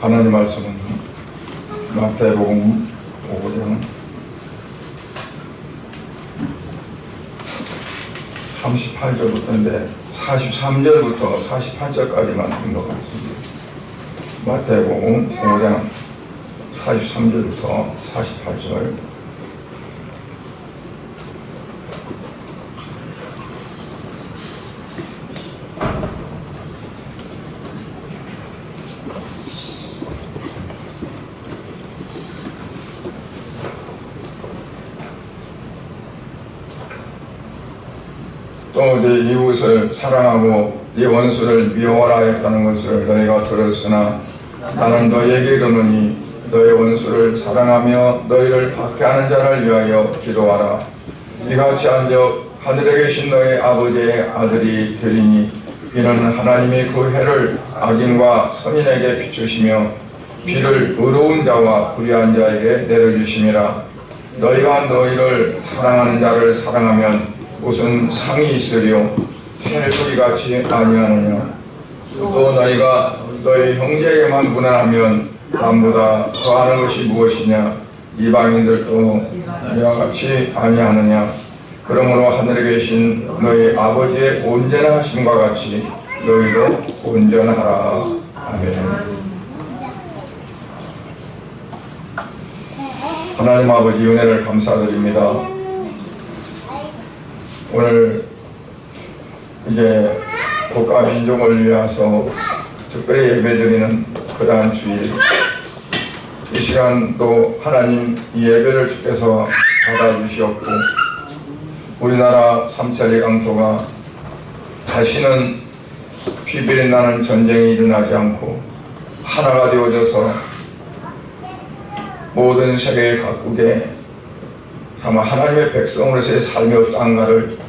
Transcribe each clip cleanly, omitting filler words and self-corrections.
하나님 말씀은 마태복음 5장 38절부터인데 43절부터 48절까지만 등록하겠습니다. 마태복음 5장 43절부터 48절. 또 네 이웃을 사랑하고 네 원수를 미워하라 했다는 것을 너희가 들었으나 나는 너희에게 이르노니 너희 원수를 사랑하며 너희를 박해하는 자를 위하여 기도하라. 이같이 한즉 하늘에 계신 너희 아버지의 아들이 되리니 이는 하나님이 그 해를 악인과 선인에게 비추시며 비를 의로운 자와 불의한 자에게 내려주심이라. 너희가 너희를 사랑하는 자를 사랑하면 무슨 상이 있으리요? 새소리같이 아니하느냐? 또 너희가 너희 형제에게만 무난하면 남보다 더하는 것이 무엇이냐? 이방인들도 이와 같이 아니하느냐? 그러므로 하늘에 계신 너희 아버지의 온전하심과 같이 너희도 온전하라. 아멘. 하나님 아버지 은혜를 감사드립니다. 오늘 이제 국가민족을 위해서 특별히 예배드리는 그러한 주일, 이 시간도 하나님 이 예배를 주께서 받아주시었고 우리나라 삼천리 강토가 다시는 피비린 나는 전쟁이 일어나지 않고 하나가 되어져서 모든 세계 각국에 다만 하나님의 백성으로서의 삶의 땅가를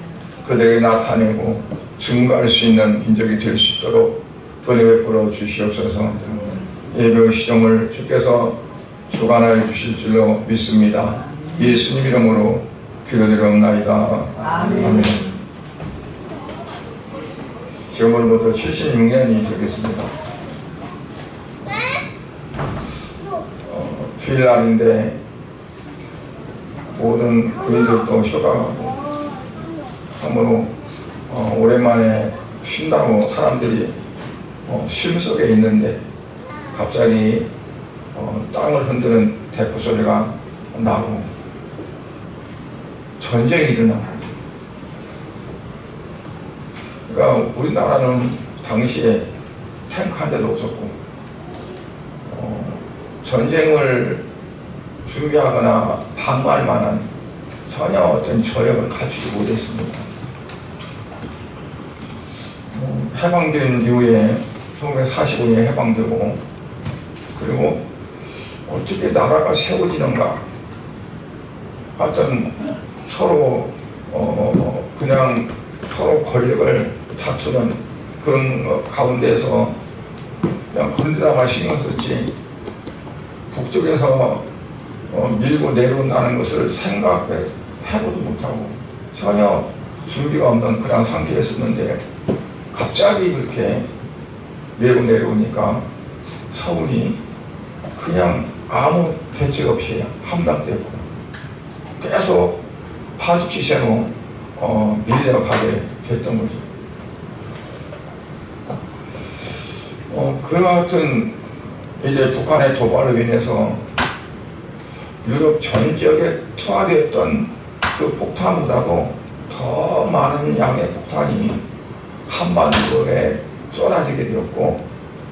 그들에게 나타내고 증거할 수 있는 민족이 될 수 있도록 은혜 베풀어 주시옵소서. 예배의 시점을 주께서 주관하여 주실 줄로 믿습니다. 예수님 이름으로 기도드리옵나이다. 아멘. 지금으로부터 76년이 되겠습니다. 주일날인데 모든 군인들도 휴가가고 참으로 오랜만에 쉰다고 사람들이 쉼 속에 있는데 갑자기 땅을 흔드는 대포 소리가 나고 전쟁이 일어나고, 그러니까 우리나라는 당시에 탱크 한 대도 없었고 전쟁을 준비하거나 방어할 만한 전혀 어떤 저력을 갖추지 못했습니다. 해방된 이후에 1945년에 해방되고, 그리고 어떻게 나라가 세워지는가, 어떤 서로 그냥 서로 권력을 다투는 그런 가운데서 그냥 그런 데다가 신경 썼지 북쪽에서 밀고 내려온다는 것을 생각해보도 못하고 전혀 준비가 없는 그런 상태였었는데 갑자기 그렇게 밀고 내려오니까 서울이 그냥 아무 대책 없이 함락됐고 계속 파죽지세로 밀려가게 됐던 거죠. 그와 같은 이제 북한의 도발로 인해서 유럽 전 지역에 투하되었던 그 폭탄보다도 더 많은 양의 폭탄이 한반도에 쏟아지게 되었고,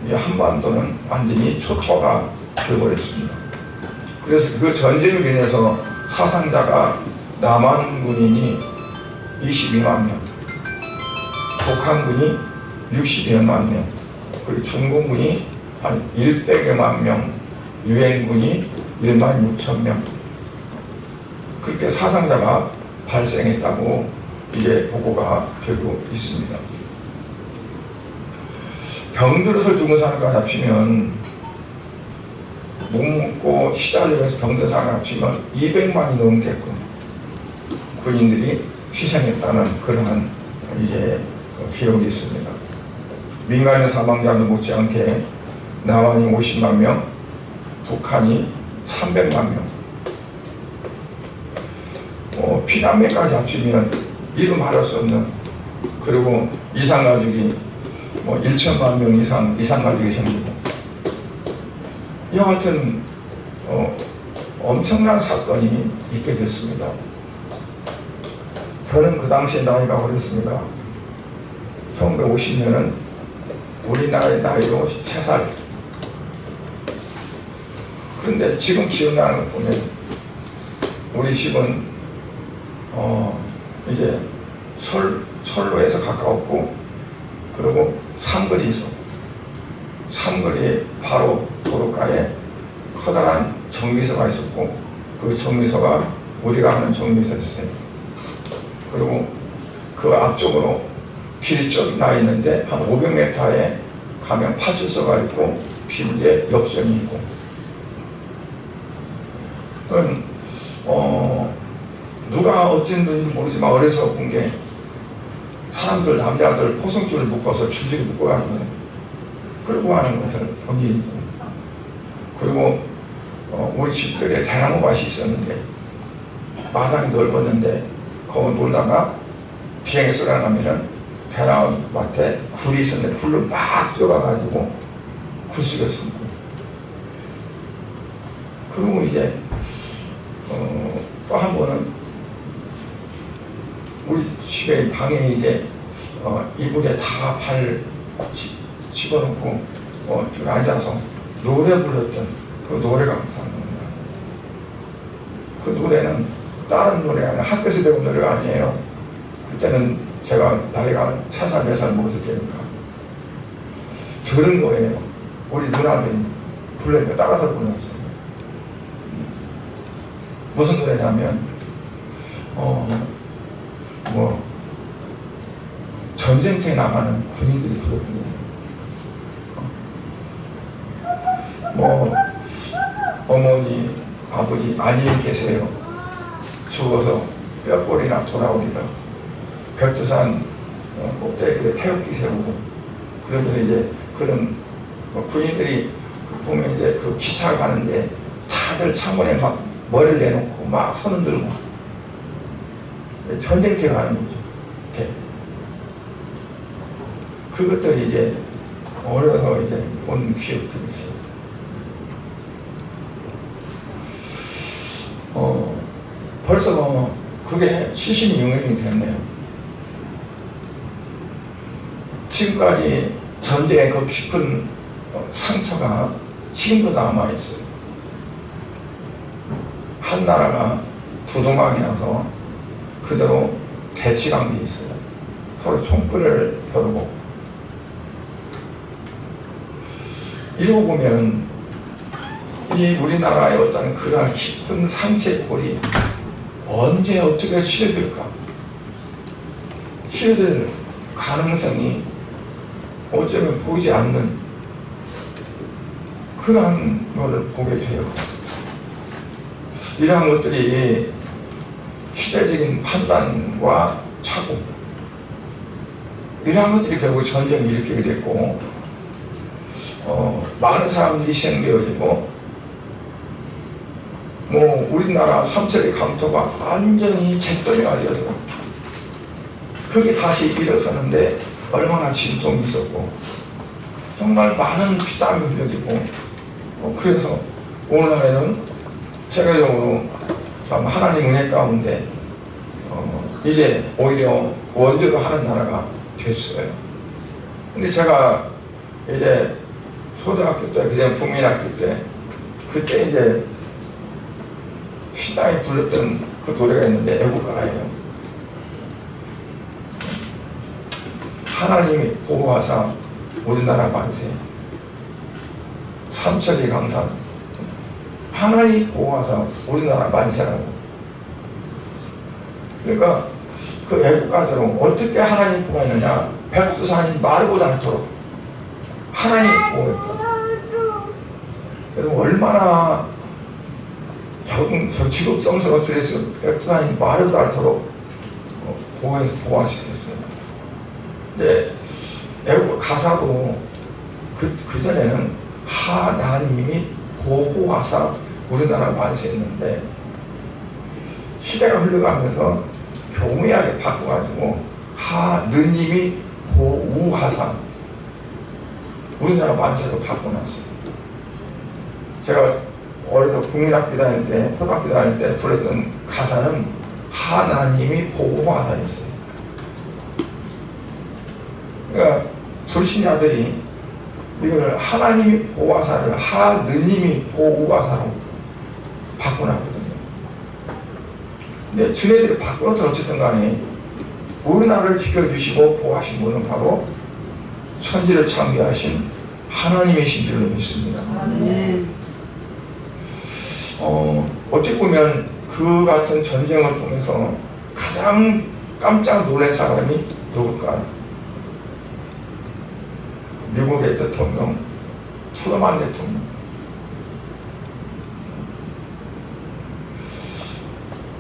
이제 한반도는 완전히 초토화가 되어버렸습니다. 그래서 그 전쟁으로 인해서 사상자가 남한 군인이 22만 명, 북한군이 62만 명, 그리고 중공군이 한 100여만 명, 유엔군이 1만 6천 명, 그렇게 사상자가 발생했다고 이제 보고가 되고 있습니다. 병들어서 죽은 사람과 합치면, 못 먹고 시달리면서 병든 사람과 합치면 200만이 넘게끔 군인들이 희생했다는 그러한 이제 기록이 있습니다. 민간인 사망자도 못지않게 남한이 50만 명, 북한이 300만 명. 피난민까지 합치면 이루 말할 수 없는, 그리고 이산가족이 1천만 명 이상 이산가족이 생기고, 이와 같은 엄청난 사건이 있게 됐습니다. 저는 그 당시에 나이가 어렸습니다. 1950년은 우리나라의 나이로 3살. 그런데 지금 기억나는 걸 보면 우리 집은 이제 선로에서 가까웠고, 그리고 삼거리 있었고, 삼거리 바로 도로가에 커다란 정비소가 있었고, 그 정비소가 우리가 하는 정비소였어요. 그리고 그 앞쪽으로 길이 쭉 나 있는데 한 500m에 가면 파출소가 있고 빈대 역전이 있고, 그건 누가 어쩐지 모르지만 어려서 본 게, 사람들 남자들 포성줄을 묶어서 줄줄이 묶어가지고 끌고 가는 것을 거기 있고, 그리고 우리 집들에 대나무밭이 있었는데 마당이 넓었는데 거기 놀다가 비행기 소리가 나면은 대나무밭에 굴이 있었는데 굴로 막 뛰어가가지고 굴 속에 숨고, 그리고 이제 또 한 번은 우리 집에 방에 이제 이불에 다 발 집어넣고 앉아서 노래 불렀던 그 노래가 생각납니다. 그 노래는 다른 노래가 아니라 학교에서 배운 노래가 아니에요. 그때는 제가 나이가 3살, 4살 먹었을 때니까 들은 노래예요. 우리 누나들이 불러니까 따라서 불렀어요. 무슨 노래냐면 전쟁터에 나가는 군인들이 부르는 어머니, 아버지 안녕히 계세요. 죽어서 뼈골이나 돌아오리라. 백두산 꼭대기에 태극기 세우고, 그러면서 이제 그런 군인들이 보면 이제 그 기차 가는데 다들 창문에 막 머리를 내놓고 막 손을 들고 전쟁터에 가는 거죠. 이렇게. 그것들이 이제 어려서 이제 본 기억들이 있어요. 벌써 그게 76년이 됐네요. 지금까지 전쟁의 그 깊은 상처가 지금도 남아있어요. 한 나라가 두동강이 나서 그대로 대치관계 있어요. 서로 총불을 겨루고. 이러고 보면 이 우리나라의 어떤 그러한 깊은 상처의 골이 언제 어떻게 치료될까? 치료될 가능성이 어쩌면 보이지 않는 그러한 것을 보게 돼요. 이러한 것들이 시대적인 판단과 착오, 이러한 것들이 결국 전쟁을 일으키게 됐고, 많은 사람들이 희생되어지고, 우리나라 삼척의 강토가 완전히 잿더미가 되어서 그게 다시 일어서는데 얼마나 진통이 있었고, 정말 많은 피땀이 흘려지고, 그래서 오늘날에는 세계적으로 참 하나님 은혜 가운데 이제 오히려 원조로 하는 나라가 됐어요. 근데 제가 이제 초등학교 때, 그전 국민학교 때, 그때 이제 신당에 불렀던 그 노래가 있는데 애국가예요. 하나님이 보호하사 우리나라 만세. 삼천리 강산. 하나님이 보호하사 우리나라 만세라고. 그러니까 그 애국가대로 어떻게 하나님 보호했느냐. 백두산이 마르고 닳도록 하나님이 보호했다. 그리고 얼마나 지극정성을 들여서 백두산이 마르고 닳도록 보호하셨어요. 근데 애국 가사도 그전에는 하나님이 보호하사 우리나라 만세했는데, 시대가 흘러가면서 교묘하게 바꿔가지고 하느님이 보호하사 우리나라 만세로 바꿔놨어요. 제가 어려서 국민학교 다닐 때, 초등학교 다닐 때 불렀던 가사는 하나님이 보호하사였어요. 그러니까 불신자들이 이걸 하나님이 보호하사를 하느님이 보호하사로 바꿔놨거든요. 근데 지네들이 바꿔놓든 어쨌든 간에 우리나라를 지켜주시고 보호하신 분은 바로 천지를 창조하신 하나님이신 줄로 믿습니다. 어떻게 보면 그 같은 전쟁을 통해서 가장 깜짝 놀란 사람이 누굴까요? 미국의 대통령 트루먼 대통령.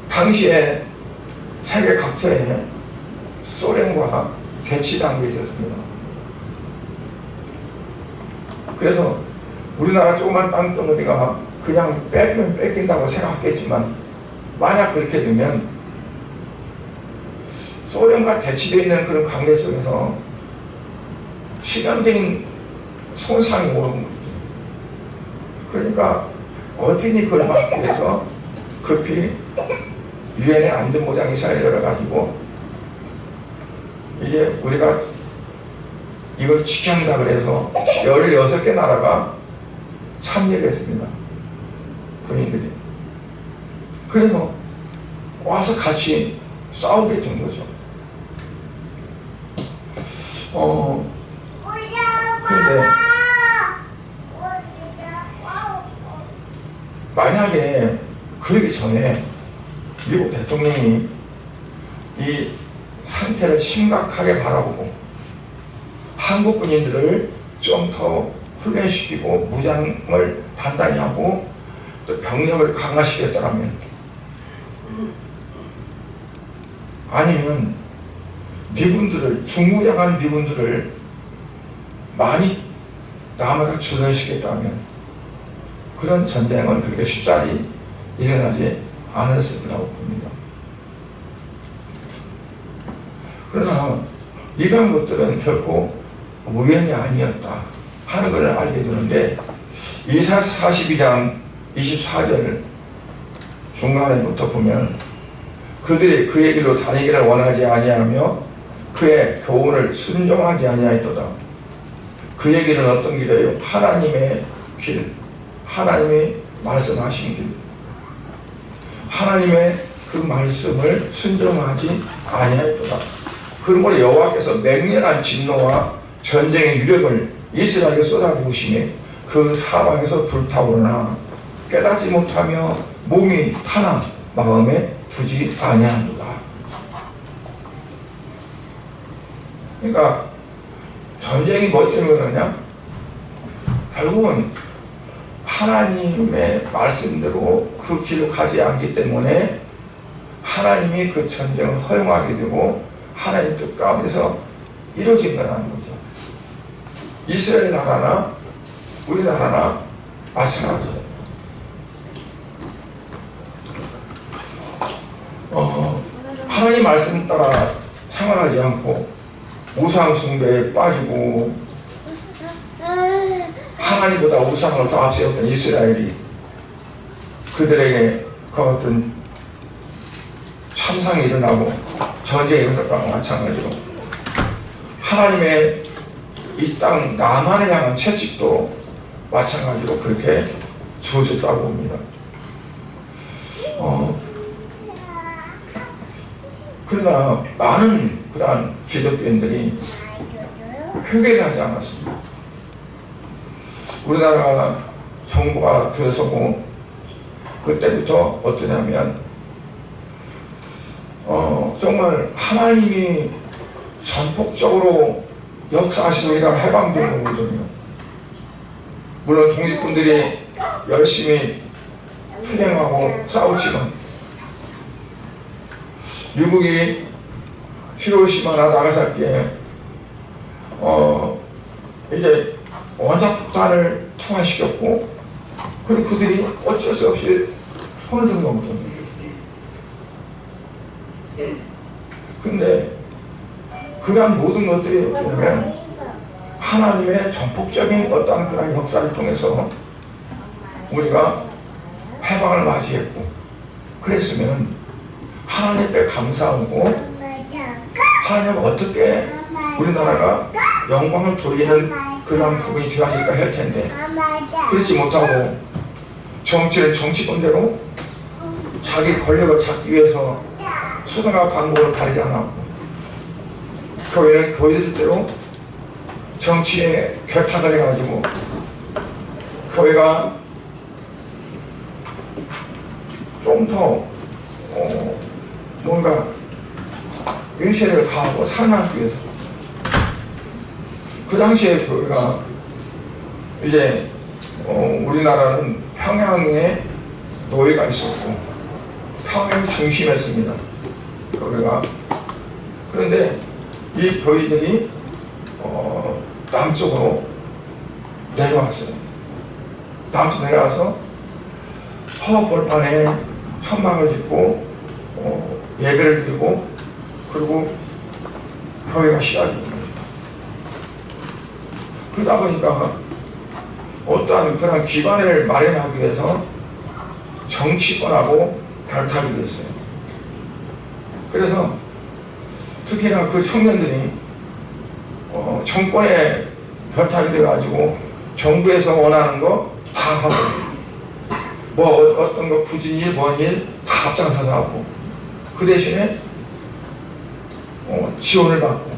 당시에 세계 각처에 소련과 대치한 게 있었습니다. 그래서 우리나라 조그만 땅덩어리가 그냥 뺏기면 뺏긴다고 생각했겠지만, 만약 그렇게 되면 소련과 대치되어 있는 그런 관계 속에서 치명적인 손상이 오는 거죠. 그러니까 어떻게 그걸 막기 위해서 급히 유엔의 안전보장이사를 열어가지고 이제 우리가 이걸 지켜야 한다 그래서 16개 나라가 참여를 했습니다. 군인들이. 그래서 와서 같이 싸우게 된 거죠. 그런데 만약에 그러기 전에 미국 대통령이 이 상태를 심각하게 바라보고 한국 군인들을 좀 더 훈련시키고 무장을 단단히 하고 또 병력을 강화시켰더라면, 아니면 미군들을, 중무장한 미군들을 많이 남아가 출전시켰다면 그런 전쟁은 그렇게 쉽사리 일어나지 않았을 거라고 봅니다. 그러나 이러한 것들은 결코 우연이 아니었다 하는 것을 알게 되는데, 이사야서 42장 24절 중간에부터 보면 그들이 그의 길로 다니기를 원하지 아니하며 그의 교훈을 순종하지 아니하였도다. 그의 길은 어떤 길이에요? 하나님의 길, 하나님이 말씀하신 길, 하나님의 그 말씀을 순종하지 아니하였도다. 그러므로 여호와께서 맹렬한 진노와 전쟁의 유력을 이스라엘에 쏟아부으시며 그 사방에서 불타오르나 깨닫지 못하며 몸이 타나 마음에 두지 아니하노라. 그러니까 전쟁이 뭐 때문에 그러냐? 결국은 하나님의 말씀대로 그 길로 가지 않기 때문에 하나님이 그 전쟁을 허용하게 되고 하나님 뜻 가운데서 이루어진 거라는 거죠. 이스라엘 나라나 우리나라나 마찬가지예요. 하나님 말씀 따라 생활하지 않고 우상 숭배에 빠지고 하나님보다 우상을 더 앞세웠던 이스라엘이 그들에게 그 어떤 참상이 일어나고 전쟁이 일어났다고 마찬가지로 하나님의 이 땅 남한을 향한 채찍도 마찬가지로 그렇게 주어졌다고 봅니다. 그러나 많은 그러한 기독교인들이 회개를 하지 않았습니다. 우리나라 정부가 들어서고 그때부터 어떠냐면 정말 하나님이 전폭적으로 역사하시느라 해방된 거거든요. 물론 독립군들이 열심히 투쟁하고 싸웠지만 미국이 히로시마나 나가사키에 이제 원자폭탄을 투하시켰고, 그리고 그들이 어쩔 수 없이 손을 든 거거든요. 근데 그러한 모든 것들이 보면 하나님의 전폭적인 어떠한 그런 역사를 통해서 우리가 해방을 맞이했고, 그랬으면 하나님 앞에 감사하고 하나님 어떻게 우리나라가 영광을 돌리는 그런 부분이 되어질까 할 텐데, 그렇지 못하고 정치는 정치권대로 자기 권력을 잡기 위해서 수단과 방법을 가리지 않았고, 교회는 교회들대로 정치에 결탁을 해가지고 교회가 좀 더 뭔가 윤세를 가하고 살아나기 위해서, 그 당시에 교회가 이제 우리나라는 평양에 노예가 있었고 평양 중심이었습니다, 교회가. 그런데 이 교회들이 남쪽으로 내려왔어요. 남쪽 내려와서 허벌판에 천막을 짓고 예배를 드리고, 그리고 교회가 시작입니다. 그러다 보니까 어떠한 그런 기반을 마련하기 위해서 정치권하고 결탁이 됐어요. 그래서 특히나 그 청년들이 정권에 결탁이 돼가지고 정부에서 원하는 거 다 하고, 뭐 어떤 거 굳은 일, 뭔 일 다 앞장서서 하고, 그 대신에 지원을 받고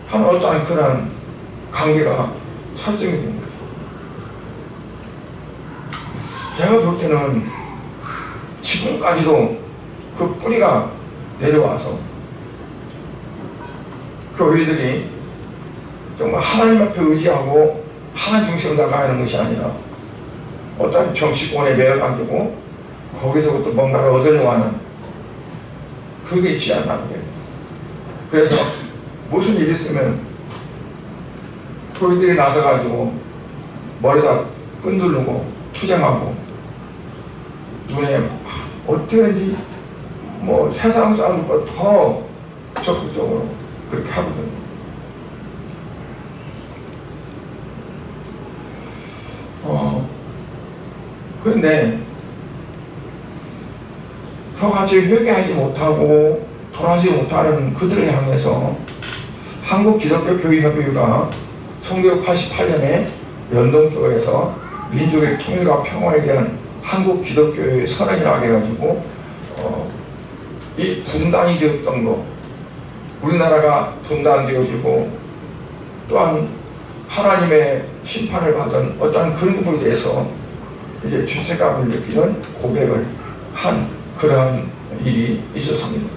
하는 어떠한 그런 관계가 설정이 된 거죠. 제가 볼 때는 지금까지도 그 뿌리가 내려와서 교회들이 정말 하나님 앞에 의지하고 하나님 중심으로 나가는 것이 아니라 어떤 정치권에 매여가지고 거기서부터 뭔가를 얻으려고 하는 그게 있지 않나. 그래서 무슨 일 있으면 교회들이 나서가지고 머리다 끈두르고 투쟁하고, 눈에 어떻게든지 뭐 세상 사람들보다 더 적극적으로 그렇게 하거든요. 그런데 저같이 회개하지 못하고 돌아오지 못하는 그들을 향해서 한국기독교교회협의회가 1988년에 연동교회에서 민족의 통일과 평화에 대한 한국기독교의 선언이라고 해가지고 이 분단이 되었던 거, 우리나라가 분단되어지고 또한 하나님의 심판을 받은 어떠한 그런 부분에 대해서 이제 죄책감을 느끼는 고백을 한 그러한 일이 있었습니다.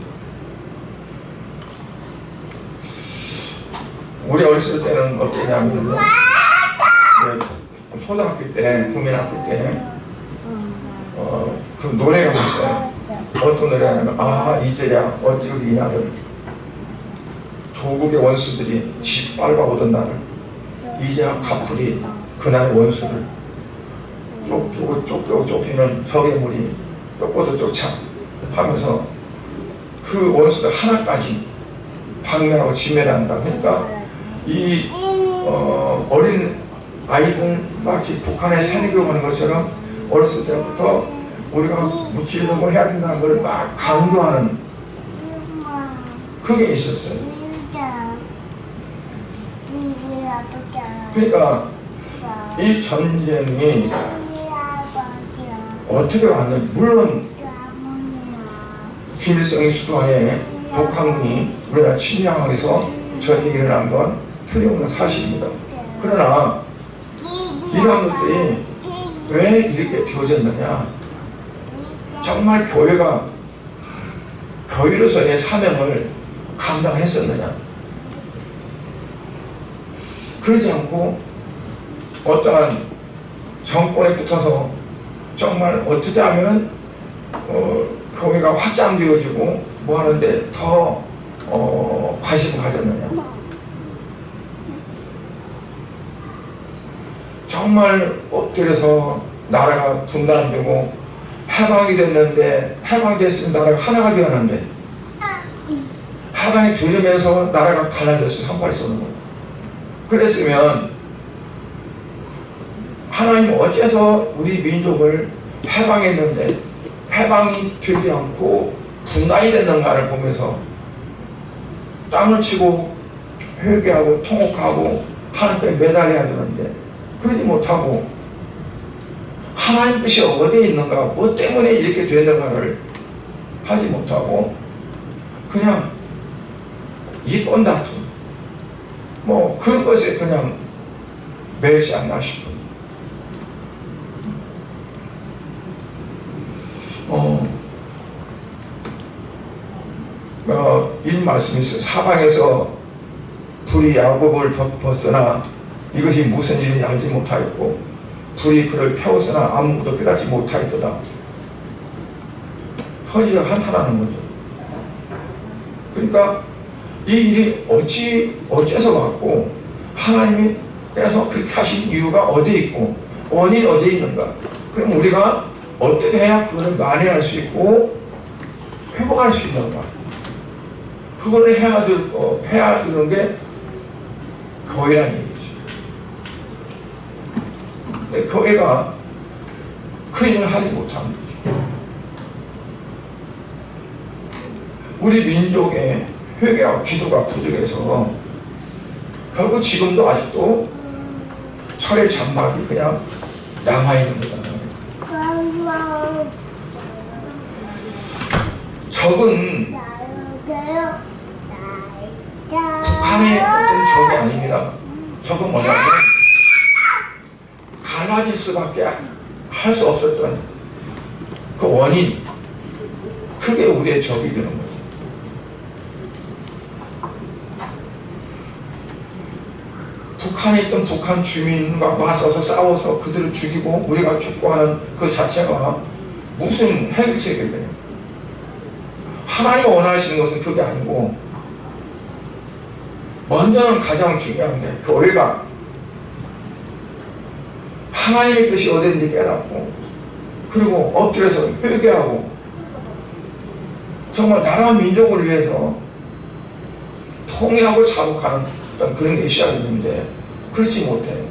우리 어렸을 때는 어떠냐면 초등학교 때, 국민학교 때 그 노래가 있어요. 어떤 노래냐면 이제야 어찌 이 날을 조국의 원수들이 짓밟아오던 날을 이제야 갚으리 그날의 원수를 쫓기는 적의 무리 쫓고도 쫓아 하면서 그 원수들 하나까지 박멸하고 진멸한다. 그러니까 이 어린 아이들 마치 북한에 세뇌교육하는 것처럼 어렸을 때부터 우리가 무찌르는 걸 해야 된다는 걸 막 강조하는 그게 있었어요. 그러니까 이 전쟁이 어떻게 왔는지, 물론 김일성이 주도하에 북한군이 우리나라 침략해서 전쟁이 일어난 건 틀림없는 사실입니다. 그러나 이런 것들이 왜 이렇게 되어졌느냐, 정말 교회가 교회로서의 사명을 감당을 했었느냐, 그러지 않고 어떠한 정권에 붙어서 정말 어떻게 하면 교회가 확장되어지고 뭐 하는데 더 관심을 가졌느냐. 정말 엎드려서 나라가 분단되고 해방이 됐는데, 해방됐으면 나라가 하나가 되었는데 해방이 되면서 나라가 갈라졌어요. 한발 쏘는 거예요. 그랬으면 하나님 어째서 우리 민족을 해방했는데 해방이 되지 않고 분단이 됐는가를 보면서 땅을 치고 회개하고 통곡하고 하나님께 매달려야 되는데 그러지 못하고 하나님 뜻이 어디에 있는가, 뭐 때문에 이렇게 됐는가를 하지 못하고 그냥 이권 다툼 뭐 그런 것에 그냥 매지 않나 싶은. 이 말씀이 있어요. 사방에서 불이 야곱을 덮었으나 이것이 무슨 일인지 알지 못하였고 불이 그를 태웠으나 아무것도 깨닫지 못하였도다. 서지가 한탄하는 거죠. 그러니까 이 일이 어째서 왔고 하나님께서 그렇게 하신 이유가 어디에 있고 원인이 어디에 있는가. 그럼 우리가 어떻게 해야 그걸 만회할 수 있고 회복할 수 있는가. 그거를 해야 되는 게 교회라는 얘기죠. 근데 교회가 그 일을 하지 못하는 거죠. 우리 민족의 회개와 기도가 부족해서 결국 지금도 아직도 철의 장막이 그냥 남아있는 거잖아요. 적은 북한의 어떤 적이 아닙니다. 적은 뭐냐면 갈라질 수밖에 할 수 없었던 그 원인, 그게 우리의 적이 되는 거죠. 북한에 있던 북한 주민과 맞서서 싸워서 그들을 죽이고 우리가 죽고 하는 그 자체가 무슨 해결책이 되냐. 하나님이 원하시는 것은 그게 아니고 먼저는 가장 중요한 게 교회가 하나님의 뜻이 어딘지 깨닫고 그리고 엎드려서 회개하고 정말 나라 민족을 위해서 통일하고 자복하는 그런 게 있어야 되는데 그렇지 못해요.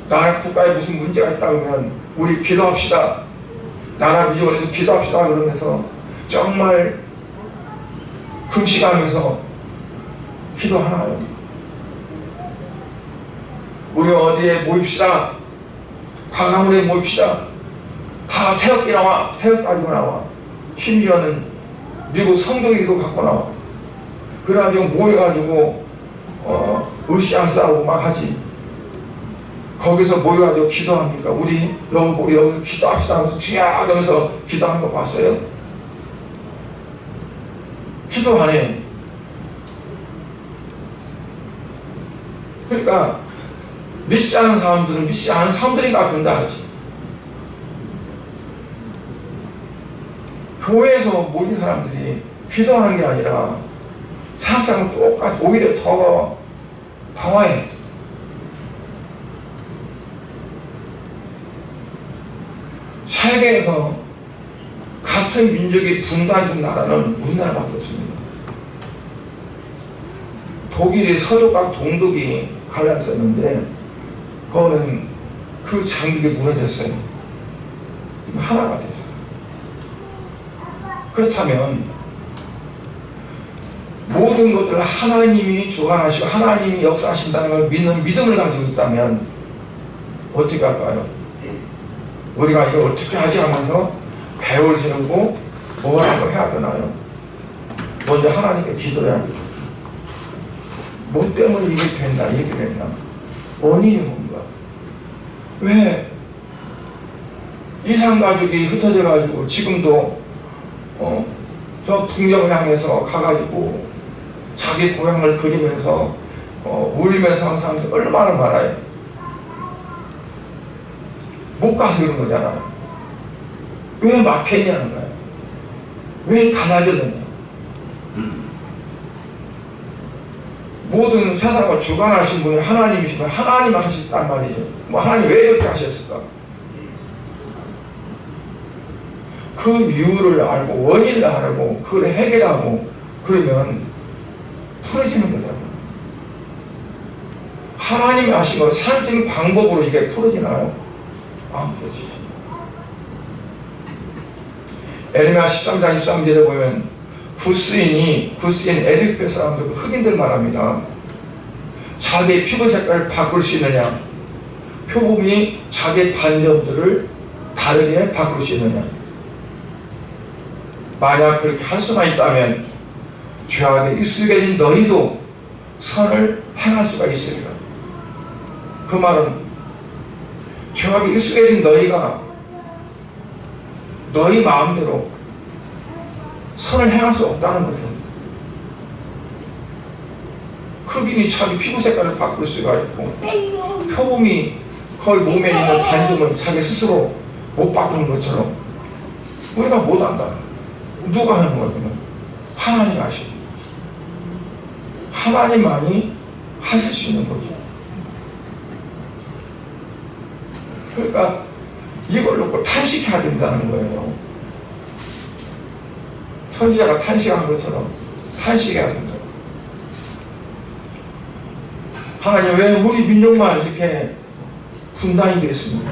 나라 국가에 무슨 문제가 있다 그러면 우리 기도합시다. 나라 민족을 위해서 기도합시다 그러면서 정말 금식하면서 기도하나요? 우리 어디에 모입시다. 광화문에 모입시다. 다 태극기 나와. 태극 가지고 나와. 심지어는 미국 성경기도 갖고 나와. 그래가지고 모여가지고 으쌰 싸우고 막 하지. 거기서 모여가지고 기도합니까? 우리 여기 기도합시다 하면서 주야 하면서 기도하는 거 봤어요? 기도 안 해. 그러니까 믿지 않은 사람들은 믿지 않은 사람들이 가둔다 하지. 교회에서 모인 사람들이 기도하는 게 아니라 사실상 똑같이 오히려 더해. 세계에서 같은 민족이 분단된 나라는 우리나라밖에 없습니다. 독일이 서독과 동독이 갈랐었는데 그거는 그 장벽이 무너졌어요. 하나가 되죠. 그렇다면 모든 것들을 하나님이 주관하시고 하나님이 역사하신다는 걸 믿는 믿음을 가지고 있다면 어떻게 할까요? 우리가 이걸 어떻게 하지 하면서 배울 세우고 뭐라고 해야 되나요? 먼저 하나님께 기도해야죠. 뭐 때문에 이게 됐나 이게 됐나 원인이 뭔가. 왜 이산가족이 흩어져 가지고 지금도 저 풍경을 향해서 가가지고 자기 고향을 그리면서 울면서 항상 얼마나 많아요. 못 가서 그런 거잖아요. 왜 막혔냐는 거예요. 왜 갈라졌느냐. 모든 세상을 주관하신 분이 하나님이시면 하나님 하셨단 말이죠. 뭐 하나님 왜 이렇게 하셨을까? 그 이유를 알고 원인을 알고 그걸 해결하고 그러면 풀어지는 거잖아요. 하나님이 하신 거 사실적인 방법으로 이게 풀어지나요? 안 풀어지죠. 에레미야 13장 23절에 보면 구스인 에디오피아 사람들 흑인들 말합니다. 자기의 피부 색깔을 바꿀 수 있느냐? 표범이 자기의 반점들을 다르게 바꿀 수 있느냐? 만약 그렇게 할 수만 있다면 죄악에 익숙해진 너희도 선을 행할 수가 있으리라. 그 말은 죄악에 익숙해진 너희가 너희 마음대로 선을 행할 수 없다는 거죠. 흑인이 자기 피부 색깔을 바꿀 수가 있고 표범이 거의 몸에 있는 반점을 자기 스스로 못 바꾸는 것처럼 우리가 못한다. 누가 하는 거야? 하나님 하시는 거죠. 하나님만이 하실 수 있는 거죠. 그러니까 이걸 놓고 탄식해야 된다는 거예요. 선지자가 탄식한 것처럼 탄식해야 된다. 하나님 왜 우리 민족만 이렇게 분단이 됐습니까?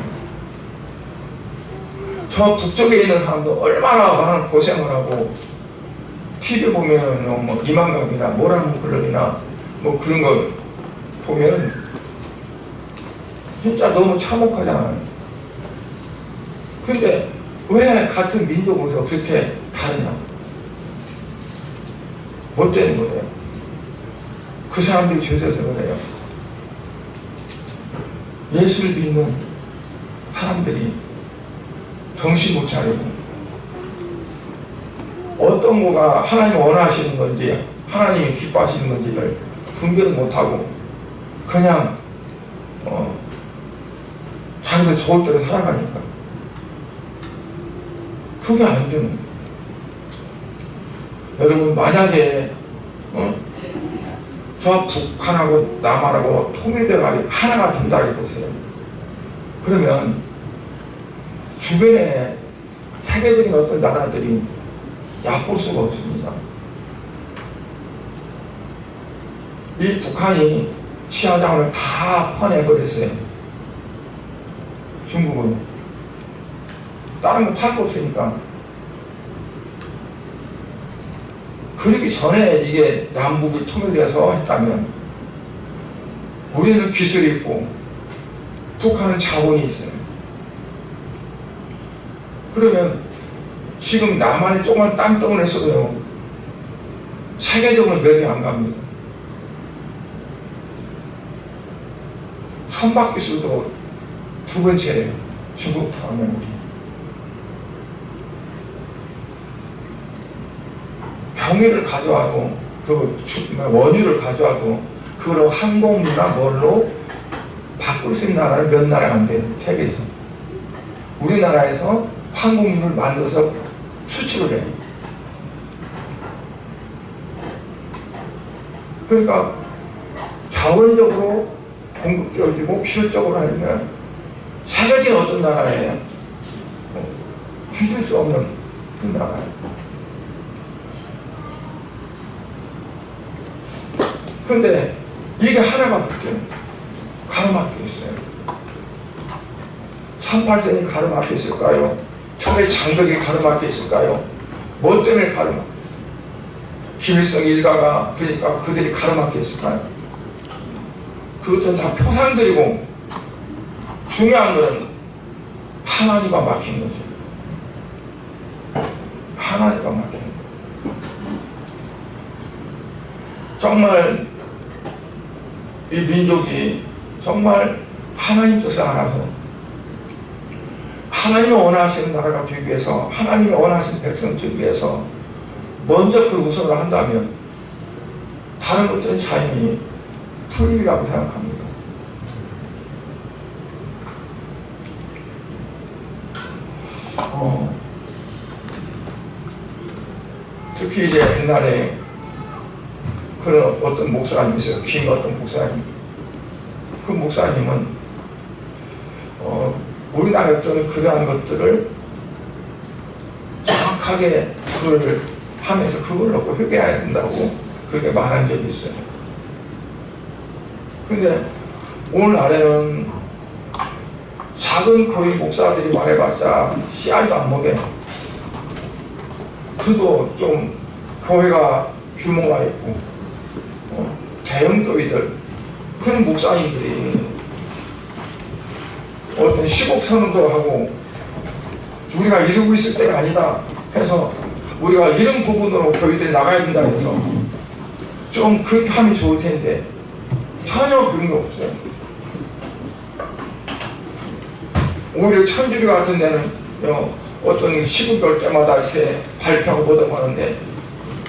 저 북쪽에 있는 사람도 얼마나 많은 고생을 하고 TV 보면은 뭐 이만감이나 모란 클럽이나 뭐 그런 거 보면은 진짜 너무 참혹하잖아요. 근데 왜 같은 민족으로서 그렇게 다르냐? 뭐 때문에 그래요? 그 사람들이 죄져서 그래요. 예수를 믿는 사람들이 정신 못 차리고 어떤 거가 하나님이 원하시는 건지 하나님이 기뻐하시는 건지를 분별을 못하고 그냥 자기들 좋을 대로 살아가니까 그게 안 되는 거예요. 여러분 만약에 저 북한하고 남한하고 통일돼가지고 하나가 된다 해보세요. 그러면 주변에 세계적인 어떤 나라들이 얕볼 수가 없습니다. 이 북한이 치아장을 다 퍼내버렸어요. 중국은 다른 거 팔 거 없으니까. 그러기 전에 이게 남북이 통일돼서 했다면 우리는 기술이 있고 북한은 자본이 있어요. 그러면 지금 남한이 조금만 땅덩어리 했어도요 세계적으로 몇이 안 갑니다. 선박기술도 두 번째예요. 중국 다음에 우리. 경유를 가져와도 그 원유를 가져와도 그걸 항공유나 뭘로 바꿀 수 있는 나라는 몇 나라가 안 돼요. 세계에서. 우리나라에서 항공유를 만들어서 수출을 해요. 그러니까 자원적으로 공급적이고 기술적으로 하려면 세계적인 어떤 나라에 뒤질 수 없는 그 나라예요. 그런데 이게 하나가 그렇게 가로막혀 있어요. 38선이 가로막혀 있을까요? 철의 장벽이 가로막혀 있을까요? 뭐 때문에 가로막혀? 김일성 일가가 그러니까 그들이 가로막혀 있을까요? 그것들은 다 표상들이고 중요한 것은 하나님과 막힌 거죠. 하나님과 막힌 거죠. 정말 이 민족이 정말 하나님 뜻을 알아서 하나님이 원하시는 나라가 되기 위해서 하나님이 원하시는 백성 되기 위해서 먼저 그 우선을 한다면 다른 것들은 자연히 풀리라고 생각합니다. 특히 이제 옛날에 그런 어떤 목사님이 있어요. 김 어떤 목사님. 그 목사님은 우리나라에 어떤 그러한 것들을 정확하게 그걸 하면서 그걸 놓고 회개해야 된다고 그렇게 말한 적이 있어요. 근데 오늘날에는 작은 교회 목사들이 말해봤자 씨알도 안 먹여. 그도 좀 교회가 규모가 있고 대형 교회들 그런 목사님들이 어떤 시국 선언도 하고 우리가 이러고 있을 때가 아니다 해서 우리가 이런 부분으로 교회들이 나가야 된다 해서 좀 그렇게 하면 좋을 텐데 전혀 그런 게 없어요. 오히려 천주교 같은 데는 어떤 시국 올 때마다 이렇게 발표하고 뭐라고 하는데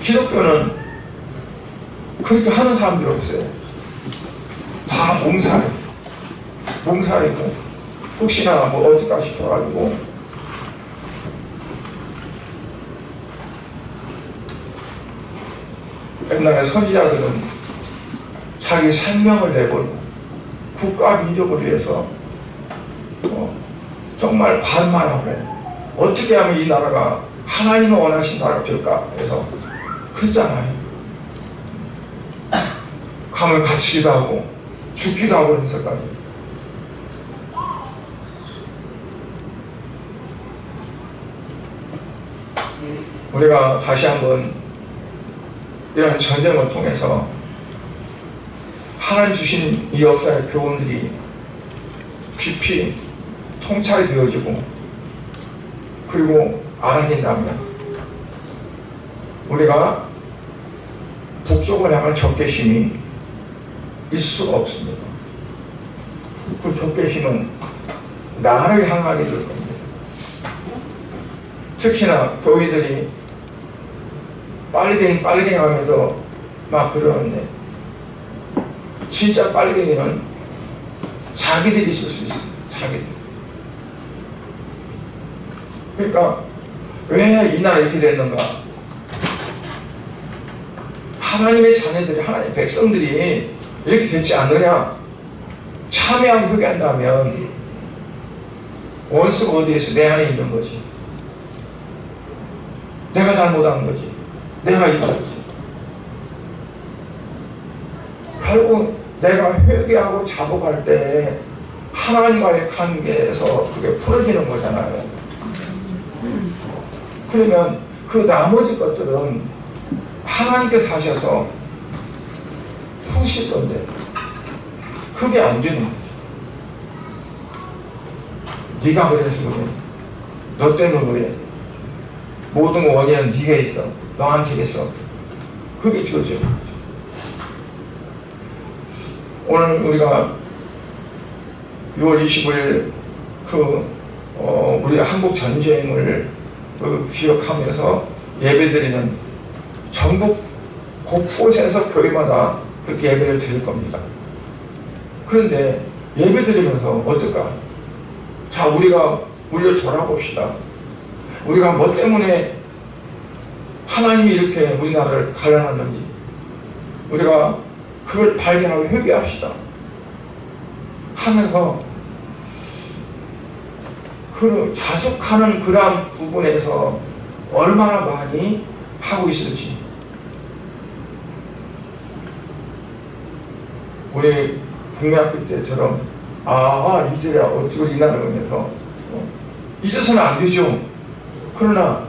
기독교는 그렇게 하는 사람들이 없어요. 다 몸살이고 혹시나 뭐 어쩔까 싶어가지고 옛날에 선지자들은 자기 생명을 내버리고 국가 민족을 위해서 정말 반만하고 어떻게 하면 이 나라가 하나님이 원하신 나라가 될까 해서 그랬잖아요. 가면 갇히기도 하고 죽기도 하고 그러면서까지. 우리가 다시 한번 이런 전쟁을 통해서 하나님 주신 이 역사의 교훈들이 깊이 통찰이 되어지고 그리고 알아진다면 우리가 북쪽을 향한 적개심이 있을 수가 없습니다. 그 적개심은 나를 향하게 될 겁니다. 특히나 교회들이 빨갱이 하면서 막 그러는데 진짜 빨갱이는 자기들이 있을 수 있어요. 자기들. 그러니까 왜 이 나라 이렇게 됐는가? 하나님의 자녀들이 하나님의 백성들이 이렇게 됐지 않느냐? 참여하고 회개한다면 원수가 어디에 있어? 내 안에 있는 거지. 내가 잘못한 거지. 내가 이런 거지. 결국 내가 회개하고 자복할 때 하나님과의 관계에서 그게 풀어지는 거잖아요. 그러면 그 나머지 것들은 하나님께서 하셔서 푸실 건데 그게 안 되는 거지. 네가 그래서 그래. 너 때문에 그래. 모든 원인은 네가 있어. 너한테 있어. 그게 되어지는 거죠. 오늘 우리가 6월 25일 우리 한국 전쟁을 기억하면서 예배드리는 전국 곳곳에서 교회마다 그렇게 예배를 드릴 겁니다. 그런데 예배 드리면서 어떨까? 자, 우리가 돌아봅시다. 우리가 뭐 때문에 하나님이 이렇게 우리나라를 갈라놨는지 우리가 그걸 발견하고 회개합시다 하면서 그 자숙하는 그러한 부분에서 얼마나 많이 하고 있을지. 우리 국민학교 때처럼 이제야 어쩌고 이 나라를 하면서 잊어서는 안 되죠. 그러나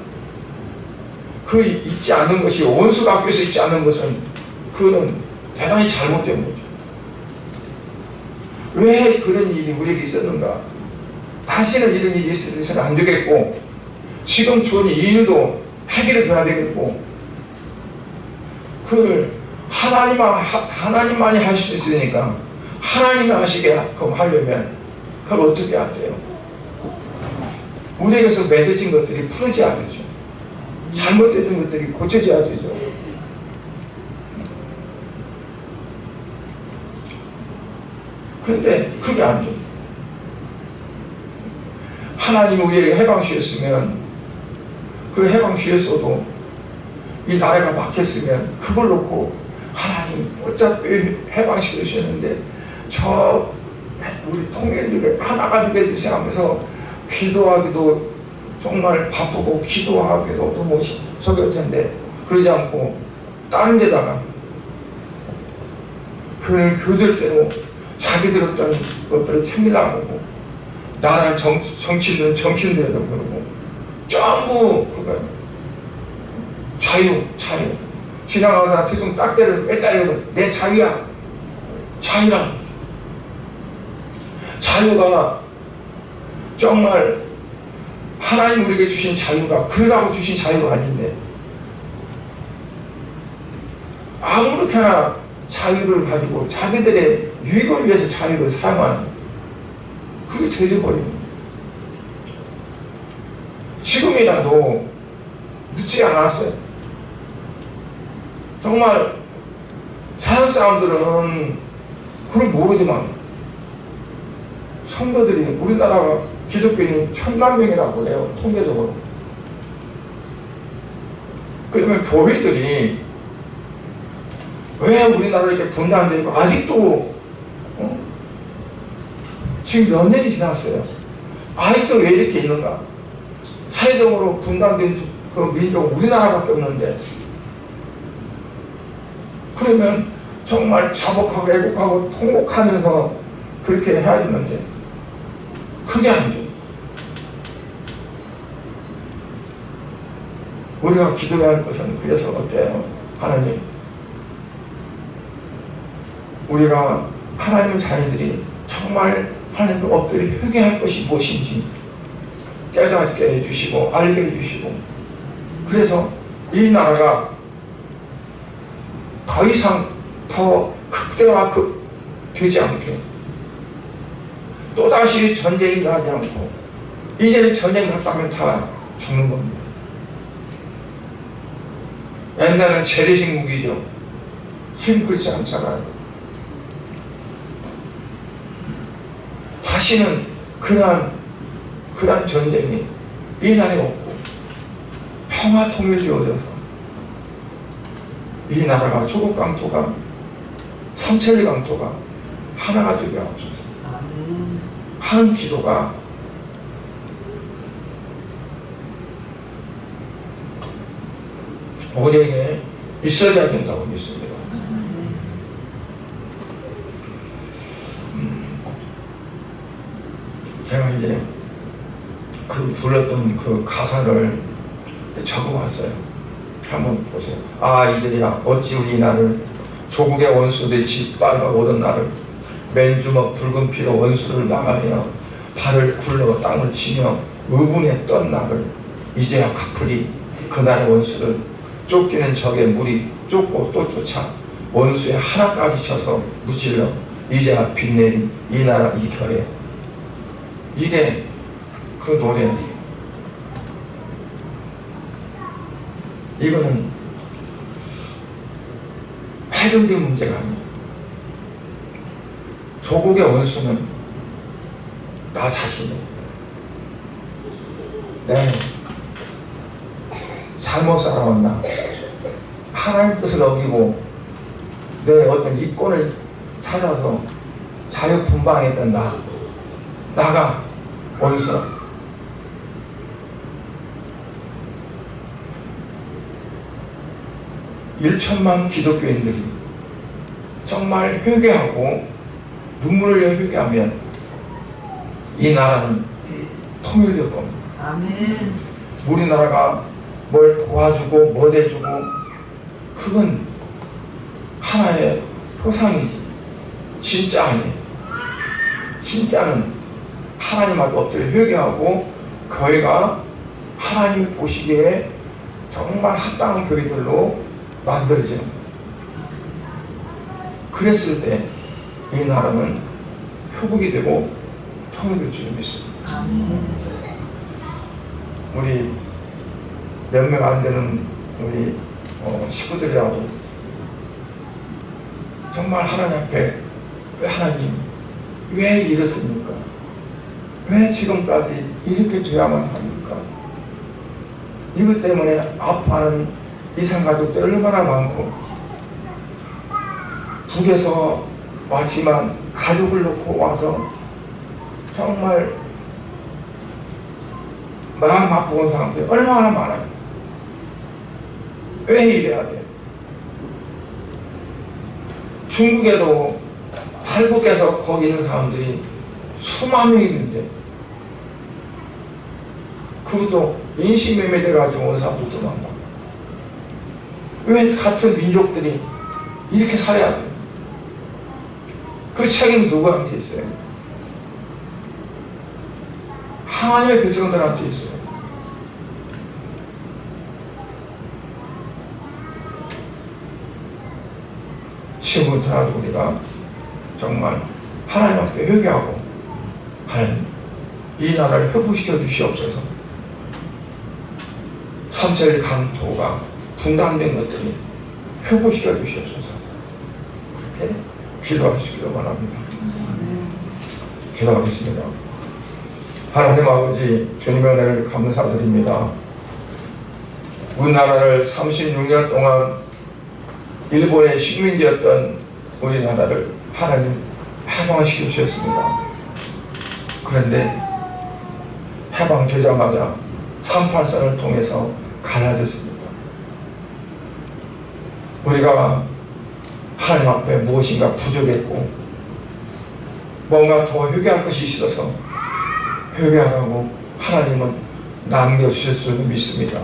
그 잊지 않는 것이 원수가 학교에서 잊지 않는 것은 그거는 대단히 잘못된 거죠. 왜 그런 일이 우리에게 있었는가? 다시는 이런 일이 있어서는 안 되겠고 지금 주어진 일도 해결해 줘야 되겠고 그걸 하나님만이 할 수 있으니까 하나님이 하시게 하려면 그걸 어떻게 해야 돼요? 우리에게서 맺어진 것들이 풀어져야 되죠. 잘못된 것들이 고쳐져야 되죠. 그런데 그게 안 돼요. 하나님이 우리에게 해방 주셨으면 그 해방 주셨어도 이 나라가 막혔으면 그걸 놓고 하나님 하나님 어차피 해방시켜 주셨는데 저 우리 통일들이 하나가 되게 생각하면서 기도하기도 정말 바쁘고 기도하기도 너무 적을 텐데 그러지 않고 다른 데다가 교들대로 자기들 어떤 것들을 챙기려고 하고 나라를 정치인들은 정치인들에도 그러고 전부 그거 자유 지나가는 사람 뒤통 딱대를 매달리고 내 자유야 자유라 자유가 정말 하나님 우리에게 주신 자유가 그러라고 주신 자유가 아닌데 아무렇게나 자유를 가지고 자기들의 유익을 위해서 자유를 사용하는 그게 되어버립니다. 지금이라도 늦지 않았어요. 정말 서양 사람들은 그걸 모르지만 성도들이 우리나라가 기독교인이 1000만 명이라고 해요. 통계적으로. 그러면 교회들이 왜 우리나라가 이렇게 분단되어 있고 아직도 지금 몇 년이 지났어요. 아직도 왜 이렇게 있는가? 사회적으로 분단된 그 민족은 우리나라밖에 없는데 그러면 정말 자복하고 애국하고 통곡하면서 그렇게 해야 되는데 그게 아니죠. 우리가 기도해야 할 것은 그래서 어때요? 하나님 우리가 하나님의 자녀들이 정말 하나님을 엎드려 회개할 것이 무엇인지 깨닫게 해주시고 알게 해주시고 그래서 이 나라가 더 이상 더 극대화되지 않게 또다시 전쟁이 나지 않고 이제는 전쟁 났다면 다 죽는 겁니다. 옛날에는 재래식 무기죠. 지금 그렇지 않잖아요. 다시는 그러한 전쟁이 이 나라에 없고 평화 통일되어져서 이 나라가 조국 강토가 삼천리 강토가 하나가 되게 하옵소서. 하는 기도가 우리에게 있어야 된다고 믿습니다. 제가 이제 그 불렀던 그 가사를 적어왔어요. 한번 보세요. 아 이제야 어찌 우리 나를 조국의 원수들이 짓밟아 오던 나를 맨주먹 붉은 피로 원수를 막아내어 발을 굴러 땅을 치며 의분했던 나를 이제야 갚으리 그날의 원수를 쫓기는 적의 물이 쫓고 또 쫓아 원수의 하나까지 쳐서 무찔러 이제야 빛내린 이 나라 이 결에 이게 그 노래. 이거는 해결된 문제가 아니에요. 조국의 원수는 나 자신이에요. 내 잘못 살아왔나? 하나님 뜻을 어기고 내 어떤 이권을 찾아서 자유분방했던 나가 원수라. 1천만 기독교인들이 정말 회개하고 눈물을 흘려 회개하면 이 나라는 통일될 겁니다. 아멘. 우리나라가 뭘 도와주고 뭘 해주고 그건 하나의 포상이지 진짜 아니에요. 진짜는 하나님 앞에 엎드려 회개하고 교회가 하나님이 보시기에 정말 합당한 교회들로 만들어지는 거예요. 그랬을 때 이 나라는 회복이 되고 통일될 줄 믿습니다. 우리 몇 명 안 되는 우리 식구들이라도 정말 하나님 앞에 왜 하나님 왜 이렇습니까? 왜 지금까지 이렇게 돼야만 합니까? 이것 때문에 아파하는 이산가족들 얼마나 많고 북에서 왔지만 가족을 놓고 와서 정말 마음 아프고 사람들이 얼마나 많아요. 왜 이래야 돼? 중국에도 탈북해서 거기 있는 사람들이 수만 명이 있는데 그것도 인신매매 돼가지고 온 사람들도 많고, 왜 같은 민족들이 이렇게 살아야 돼? 그 책임 누구한테 있어요? 하나님의 백성들한테 있어요. 지금부터라도 우리가 정말 하나님 앞에 회개하고, 하나님 이 나라를 회복시켜 주시옵소서. 삼천 강토가 분단된 것들이 회복시켜 주시옵소서. 그렇게 기도하시기를 바랍니다. 기도하겠습니다. 하나님 아버지, 주님의 은혜를 감사드립니다. 우리나라를 36년 동안 일본의 식민지였던 우리나라를 하나님 해방시켜 주셨습니다. 그런데 해방되자마자 38선을 통해서 갈라졌습니다. 우리가 하나님 앞에 무엇인가 부족했고 뭔가 더 회개할 것이 있어서 회개하라고 하나님은 남겨주실 줄 믿습니다.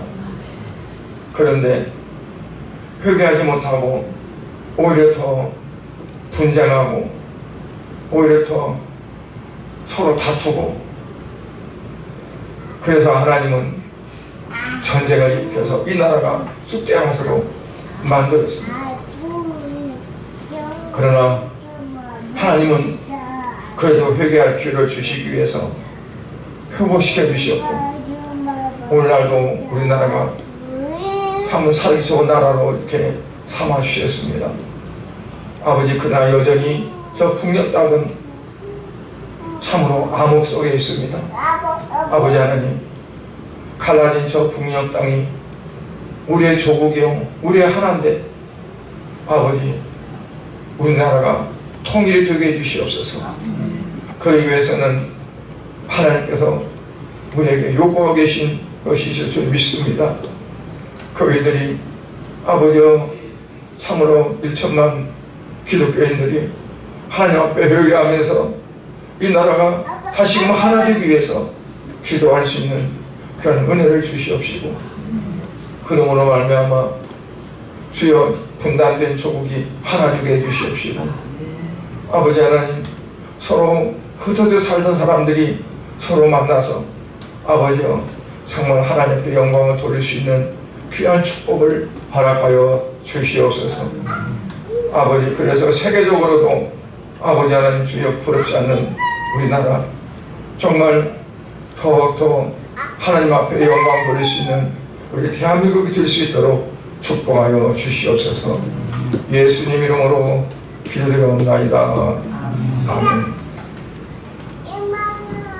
그런데 회개하지 못하고 오히려 더 분쟁하고 오히려 더 서로 다투고, 그래서 하나님은 전쟁을 일으켜서 이 나라가 쑥대밭으로 만들었습니다. 그러나 하나님은 그래도 회개할 기회를 주시기 위해서 회복시켜 주시었고, 오늘날도 우리나라가 참 살기 좋은 나라로 이렇게 삼아 주셨습니다. 아버지, 그러나 여전히 저 북녘 땅은 참으로 암흑 속에 있습니다. 아버지 하나님, 갈라진 저 북녘 땅이 우리의 조국이요 우리의 하나인데 아버지, 우리나라가 통일이 되게 해주시옵소서. 그러기 위해서는 하나님께서 우리에게 요구하고 계신 것이 있을 줄 믿습니다. 그이들이 아버지 참으로 1천만 기독교인들이 하나님 앞에 회개하면서 이 나라가 다시금 하나 되기 위해서 기도할 수 있는 그런 은혜를 주시옵시고, 그러므로 말미암아 주여 분단된 조국이 하나 되게 해주시옵시고, 아버지 하나님, 서로 흩어져 살던 사람들이 서로 만나서 아버지여 정말 하나님께 영광을 돌릴 수 있는 귀한 축복을 허락하여 주시옵소서. 아버지, 그래서 세계적으로도 아버지 하나님 주여 부럽지 않는 우리나라 정말 더욱더 하나님 앞에 영광 돌릴 수 있는 우리 대한민국이 될 수 있도록 축복하여 주시옵소서. 예수님 이름으로 기도드려옵나이다. 아멘.